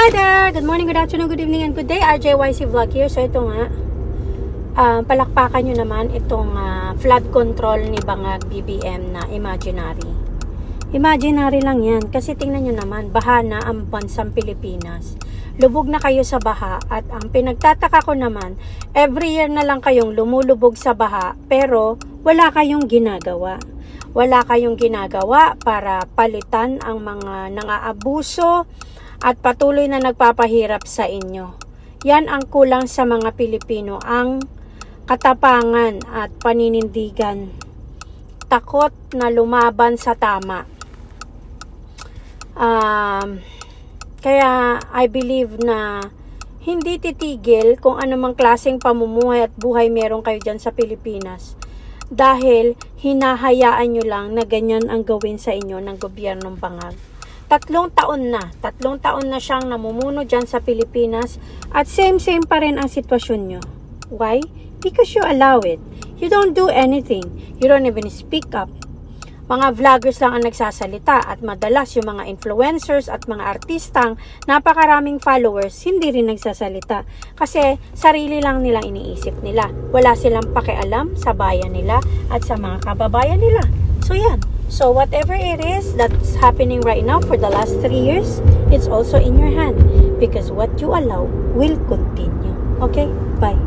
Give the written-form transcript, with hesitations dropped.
Hi there! Good morning, good afternoon, good evening, and good day. RJYC Vlog here. So ito nga, palakpakan nyo naman itong flood control ni Bangag BBM na imaginary. Imaginary lang yan. Kasi tingnan nyo naman, baha na ang bansang Pilipinas. Lubog na kayo sa baha. At ang pinagtataka ko naman, every year na lang kayong lumulubog sa baha, pero wala kayong ginagawa. Wala kayong ginagawa para palitan ang mga nang-aabuso at patuloy na nagpapahirap sa inyo. Yan ang kulang sa mga Pilipino, ang katapangan at paninindigan. Takot na lumaban sa tama. Kaya I believe na hindi titigil kung anumang klaseng pamumuhay at buhay meron kayo dyan sa Pilipinas. Dahil hinahayaan nyo lang na ganyan ang gawin sa inyo ng gobyernong Bangag. 3 taon na siyang namumuno dyan sa Pilipinas at same pa rin ang sitwasyon nyo. Why? Because you allow it. You don't do anything. You don't even speak up. Mga vloggers lang ang nagsasalita at madalas yung mga influencers at mga artistang napakaraming followers hindi rin nagsasalita kasi sarili lang nilang iniisip nila. Wala silang pakialam sa bayan nila at sa mga kababayan nila. So yan. So whatever it is that's happening right now for the last 3 years, it's also in your hand because what you allow will continue. Okay? Bye.